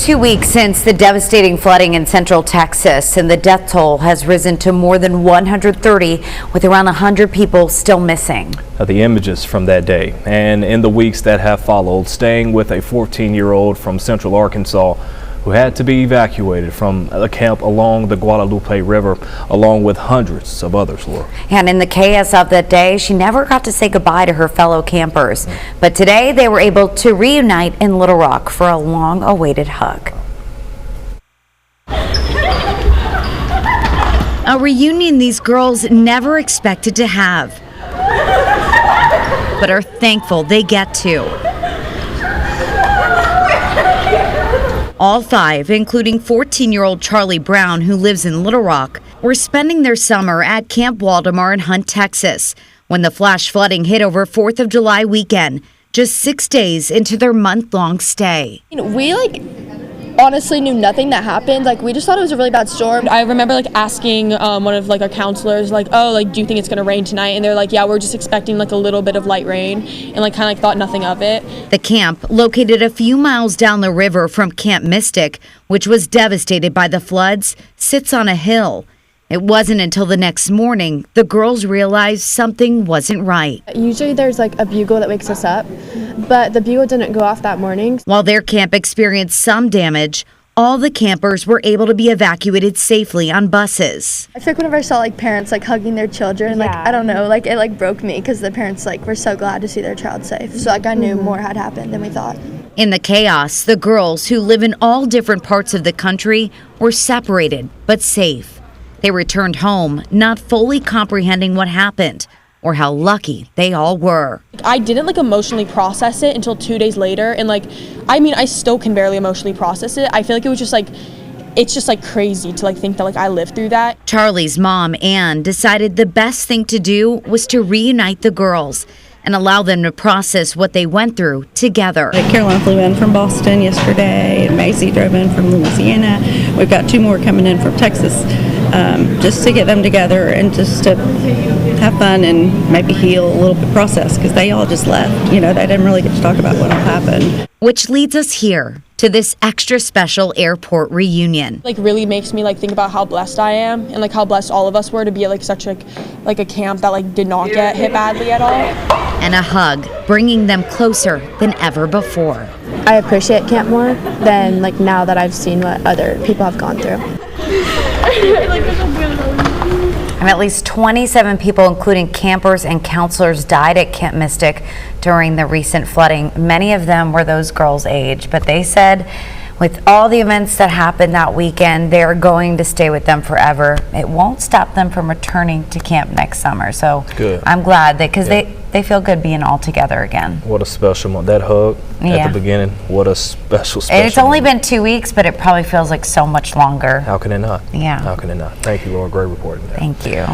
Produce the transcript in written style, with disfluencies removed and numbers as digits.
2 weeks since the devastating flooding in central Texas, and the death toll has risen to more than 130, with around 100 people still missing. Now, the images from that day and in the weeks that have followed, staying with a 14-year-old from central Arkansas who had to be evacuated from a camp along the Guadalupe River, along with hundreds of others, Laura. And in the chaos of that day, she never got to say goodbye to her fellow campers. But today they were able to reunite in Little Rock for a long-awaited hug. A reunion these girls never expected to have, but are thankful they get to. All five, including 14-year-old Charlie Brown, who lives in Little Rock, were spending their summer at Camp Waldemar in Hunt, Texas, when the flash flooding hit over 4th of July weekend, just 6 days into their month-long stay. We honestly knew nothing that happened. We just thought it was a really bad storm. I remember asking one of our counselors do you think it's gonna rain tonight? And they're like, yeah, we're just expecting a little bit of light rain, and thought nothing of it. The camp, located a few miles down the river from Camp Mystic, which was devastated by the floods, sits on a hill. It wasn't until the next morning the girls realized something wasn't right. Usually there's a bugle that wakes us up, but the bugle didn't go off that morning. While their camp experienced some damage, all the campers were able to be evacuated safely on buses. I feel whenever I saw parents hugging their children, I don't know, it broke me, because the parents were so glad to see their child safe. So I knew more had happened than we thought. In the chaos, the girls, who live in all different parts of the country, were separated but safe. They returned home, not fully comprehending what happened or how lucky they all were. I didn't emotionally process it until 2 days later, and I still can barely emotionally process it. I feel it was just it's just crazy to think that I lived through that. Charlie's mom, Ann, decided the best thing to do was to reunite the girls and allow them to process what they went through together. Caroline flew in from Boston yesterday, and Maisie drove in from Louisiana. We've got 2 more coming in from Texas, just to get them together and just to have fun and maybe heal a little bit, process, because they all just left. They didn't really get to talk about what all happened. Which leads us here to this extra special airport reunion. Really makes me think about how blessed I am, and how blessed all of us were to be at such a camp that did not get hit badly at all. And a hug, bringing them closer than ever before. I appreciate camp more than now that I've seen what other people have gone through. And at least 27 people, including campers and counselors, died at Camp Mystic during the recent flooding. Many of them were those girls' age, but they said with all the events that happened that weekend, they're going to stay with them forever. It won't stop them from returning to camp next summer. So good. I'm glad that, because they feel good being all together again. What a special moment. That hug at the beginning, what a special And it's only moment. been 2 weeks, but it probably feels like so much longer. How can it not? Yeah. How can it not? Thank you, Laura. Great reporting. Thank you.